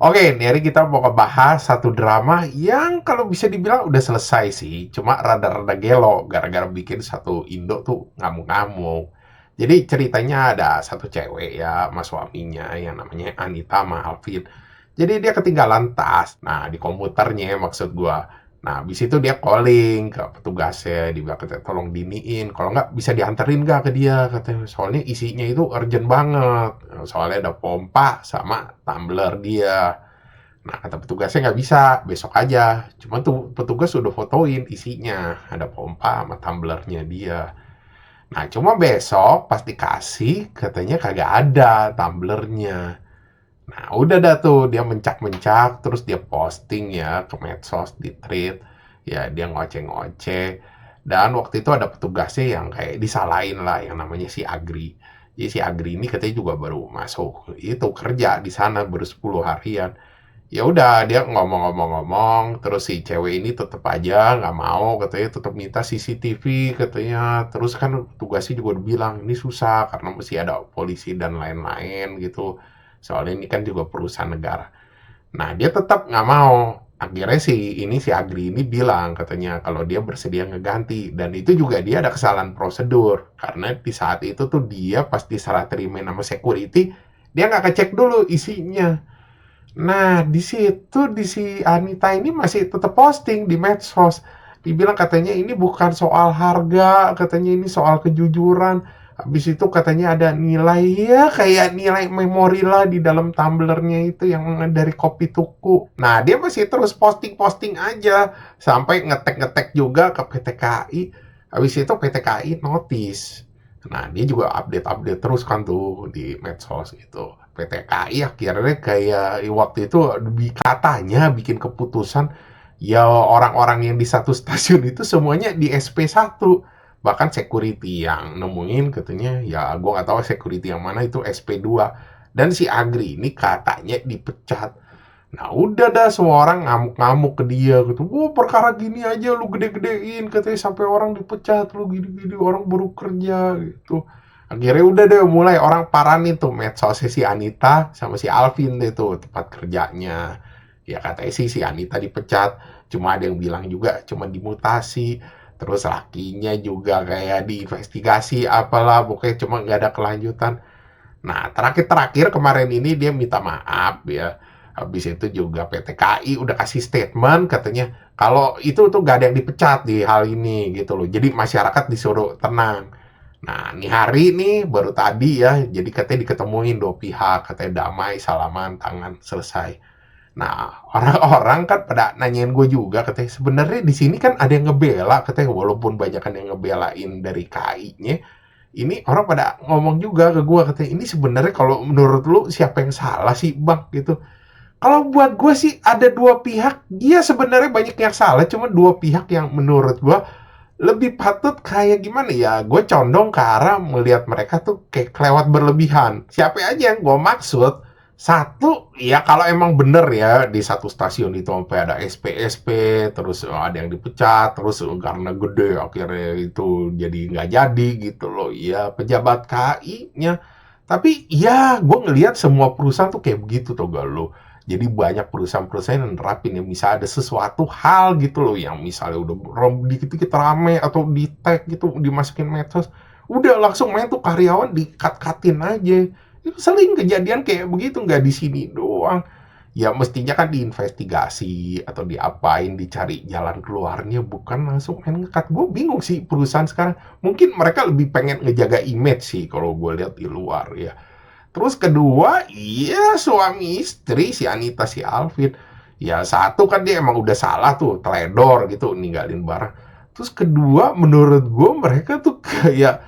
Oke, ini hari kita mau ngebahas satu drama yang kalau bisa dibilang udah selesai sih, cuma rada-rada gelo gara-gara bikin satu Indo tuh ngamuk-ngamuk. Jadi ceritanya ada satu cewek ya sama suaminya yang namanya Anita sama Alvin. Jadi dia ketinggalan tas, nah di komputernya maksud gua. Nah, habis itu dia calling ke petugasnya, dia bilang katanya tolong diniin, kalau nggak bisa dianterin nggak ke dia katanya, soalnya isinya itu urgent banget, soalnya ada pompa sama tumbler dia. Nah, kata petugasnya nggak bisa, besok aja. Cuma tuh petugas udah fotoin isinya, ada pompa sama tumblernya dia. Nah, cuma besok pas dikasih katanya kagak ada tumblernya. Nah, udah dah tuh dia mencak-mencak, terus dia posting ya ke medsos, di tweet, ya dia ngoceh-ngoceh. Dan waktu itu ada petugasnya yang kayak disalahin lah, yang namanya si Agri. Jadi si Agri ini katanya juga baru masuk itu kerja di sana baru 10 harian. Ya udah dia ngomong-ngomong-ngomong, terus si cewek ini tetep aja nggak mau, katanya tetep minta CCTV katanya. Terus kan tugasnya juga udah bilang ini susah karena mesti ada polisi dan lain-lain gitu. Soalnya ini kan juga perusahaan negara. Nah dia tetap nggak mau. Akhirnya si Agri ini bilang katanya kalau dia bersedia ngeganti, dan itu juga dia ada kesalahan prosedur karena di saat itu tuh dia pas diserah terima nama security, dia nggak ngecek dulu isinya. Nah, di situ si Anita ini masih tetap posting di medsos. Dibilang katanya ini bukan soal harga, katanya ini soal kejujuran. Habis itu katanya ada nilai ya kayak nilai memori lah di dalam tumblernya itu yang dari kopi tuku. Nah, dia masih terus posting-posting aja sampai ngetek-ngetek juga ke PT KAI. Habis itu PT KAI notice. Nah, dia juga update-update terus kan tuh di medsos gitu. PT KAI akhirnya kayak waktu itu katanya bikin keputusan ya orang-orang yang di satu stasiun itu semuanya di SP1. Bahkan security yang nemuin katanya ya gue nggak tahu security yang mana itu SP2. Dan si Agri ini katanya dipecat. Nah udah dah semua orang ngamuk-ngamuk ke dia gitu. Wah perkara gini aja lu gede-gedein katanya sampai orang dipecat lu gini-gini orang baru kerja gitu. Akhirnya udah deh mulai orang paranin tuh medsosnya si Anita sama si Alvin deh tuh tempat kerjanya. Ya katanya sih si Anita dipecat. Cuma ada yang bilang juga cuma dimutasi. Terus lakinya juga kayak diinvestigasi apalah pokoknya cuma nggak ada kelanjutan. Nah, terakhir-terakhir kemarin ini dia minta maaf ya. Habis itu juga PT KAI udah kasih statement katanya kalau itu tuh gak ada yang dipecat di hal ini gitu loh. Jadi masyarakat disuruh tenang. Nah, ini hari nih baru tadi ya, jadi katanya diketemuin dua pihak, katanya damai, salaman, tangan, selesai. Nah, orang-orang kan pada nanyain gue juga, katanya sebenarnya di sini kan ada yang ngebela, katanya walaupun banyak kan yang ngebelain dari KAI-nya, ini orang pada ngomong juga ke gue katanya ini sebenarnya kalau menurut lu siapa yang salah sih bang gitu. Kalau buat gue sih ada dua pihak, dia sebenarnya banyak yang salah, cuma dua pihak yang menurut gue lebih patut kayak gimana ya, gue condong ke arah melihat mereka tuh kayak kelewat berlebihan. Siapa aja yang gue maksud, satu ya kalau emang bener ya di satu stasiun itu sampai ada SP-SP, terus ada yang dipecat, terus karena gede akhirnya itu jadi nggak jadi gitu loh, ya pejabat KAI-nya. Tapi ya gue ngelihat semua perusahaan tuh kayak begitu tuh gak lo. Jadi banyak perusahaan-perusahaan yang nerapin ya, misal ada sesuatu hal gitu loh yang misalnya udah dikit-dikit rame atau di tag gitu dimasukin medsos, udah langsung main tuh karyawan di-cut-cutin aja. Itu sering kejadian kayak begitu, nggak di sini doang. Ya mestinya kan diinvestigasi atau diapain, dicari jalan keluarnya, bukan langsung main nge-cut. Gue bingung sih perusahaan sekarang. Mungkin mereka lebih pengen ngejaga image sih kalau gue lihat di luar ya. Terus kedua, iya suami istri si Anita si Alvin. Ya satu kan dia emang udah salah tuh, teledor gitu ninggalin barang. Terus kedua, menurut gue mereka tuh kayak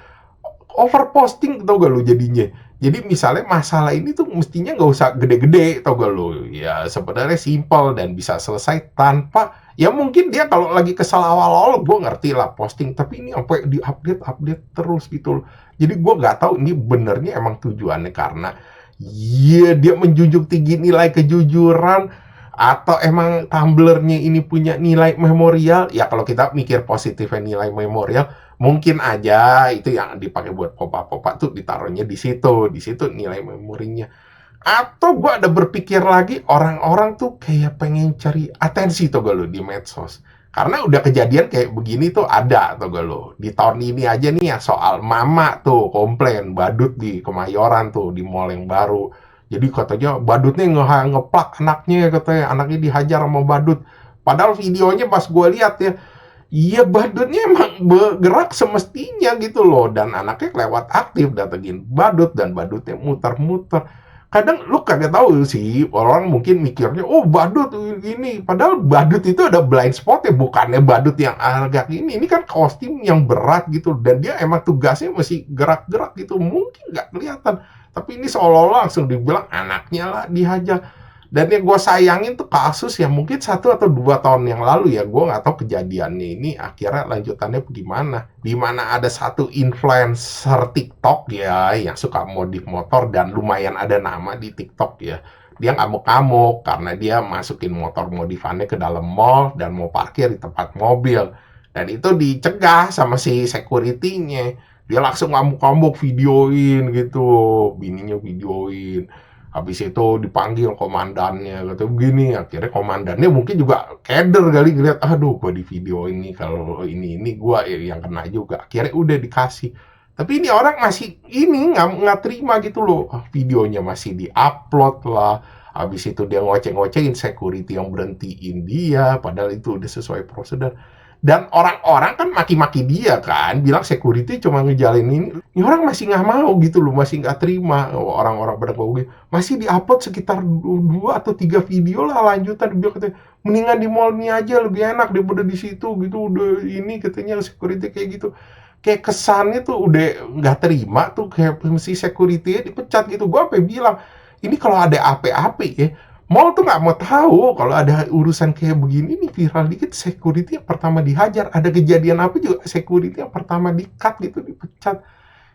overposting tau gak lu jadinya. Jadi misalnya masalah ini tuh mestinya nggak usah gede-gede tau gak lu. Ya sebenarnya simpel dan bisa selesai tanpa ya mungkin dia kalau lagi kesal awal-awal gue ngerti lah posting, tapi ini sampai di update terus gitu loh. Jadi gue nggak tahu ini benernya emang tujuannya karena iya dia menjunjung tinggi nilai kejujuran atau emang tumblernya ini punya nilai memorial. Ya kalau kita mikir positifnya nilai memorial, mungkin aja itu yang dipakai buat popa-popa tuh ditaruhnya di situ nilai memorinya. Atau gue ada berpikir lagi, orang-orang tuh kayak pengen cari atensi tuh gak lo di medsos. Karena udah kejadian kayak begini tuh ada tuh gak lo. Di tahun ini aja nih ya soal mama tuh komplain badut di Kemayoran tuh di mall yang baru. Jadi katanya badutnya ngeplak anaknya, katanya anaknya dihajar sama badut. Padahal videonya pas gue lihat ya, iya badutnya emang bergerak semestinya gitu loh. Dan anaknya lewat aktif datengin badut dan badutnya muter-muter. Kadang lu kagak tahu sih, orang mungkin mikirnya, oh badut ini. Padahal badut itu ada blind spot ya, bukannya badut yang agak ini kan kostum yang berat gitu. Dan dia emang tugasnya masih gerak-gerak gitu, mungkin nggak kelihatan. Tapi ini seolah-olah langsung dibilang anaknya lah dihajar. Dan yang gue sayangin tuh kasus yang mungkin 1 atau 2 tahun yang lalu ya, gue nggak tahu kejadiannya ini akhirnya lanjutannya gimana. Di mana ada satu influencer TikTok ya yang suka modif motor dan lumayan ada nama di TikTok ya. Dia ngamuk-ngamuk karena dia masukin motor modifannya ke dalam mall dan mau parkir di tempat mobil. Dan itu dicegah sama si security-nya. Dia langsung ngamuk-ngamuk videoin gitu, bininya videoin. Habis itu dipanggil komandannya, kata begini, akhirnya komandannya mungkin juga keder kali ngeliat, aduh gua di video ini, kalau ini gua yang kena juga. Akhirnya udah dikasih. Tapi ini orang masih ini nggak terima gitu loh. Videonya masih di-upload lah. Habis itu dia ngoceh-ngocehin security yang berhentiin dia, padahal itu udah sesuai prosedur. Dan orang-orang kan maki-maki dia kan, bilang security cuma ngejalanin ini orang masih nggak mau gitu loh, masih nggak terima. Orang-orang pada ngomong masih diupload sekitar 2 atau 3 video lah lanjutan, dia katanya mendingan di mall ini aja lebih enak daripada di situ gitu, udah ini katanya security kayak gitu. Kayak kesannya tuh udah nggak terima tuh, kayak si security dipecat gitu. Gua apa bilang ini kalau ada apa-apa ya, mall tuh nggak mau tahu kalau ada urusan kayak begini nih viral dikit, security yang pertama dihajar. Ada kejadian apa juga security yang pertama di-cut gitu, dipecat.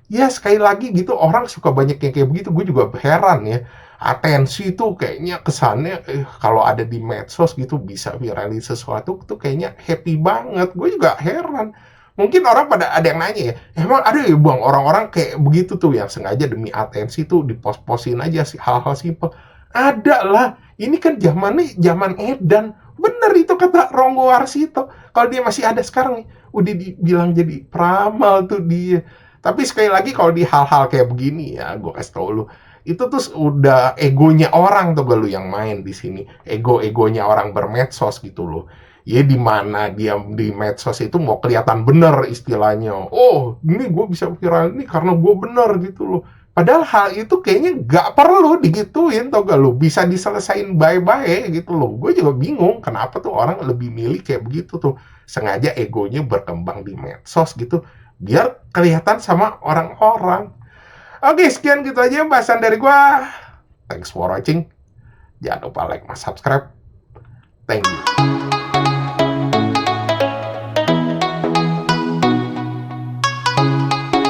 Ya sekali lagi gitu orang suka banyak yang kayak begitu. Gue juga heran ya. Atensi tuh kayaknya kesannya kalau ada di medsos gitu bisa viralin sesuatu tuh kayaknya happy banget. Gue juga heran. Mungkin orang pada ada yang nanya ya, emang ada ya bang orang-orang kayak begitu tuh yang sengaja demi atensi tuh dipost-postin aja sih hal-hal simpel. Ada lah, ini kan zamannya zaman edan. Bener itu kata Ronggo Warsito. Kalau dia masih ada sekarang nih, udah dibilang jadi peramal tuh dia. Tapi sekali lagi kalau di hal-hal kayak begini ya, gue kasih tau lu, itu tuh udah egonya orang tuh lu yang main di sini. Ego-egonya orang bermedsos gitu loh. Ya di mana dia di medsos itu mau kelihatan bener istilahnya. Oh, ini gue bisa viral ini karena gue bener gitu loh. Padahal hal itu kayaknya nggak perlu digituin tau gak lu, bisa diselesain bye-bye gitu loh. Gue juga bingung kenapa tuh orang lebih milih kayak begitu tuh. Sengaja egonya berkembang di medsos gitu, biar kelihatan sama orang-orang. Oke, sekian gitu aja bahasan dari gue. Thanks for watching. Jangan lupa like, subscribe. Thank you.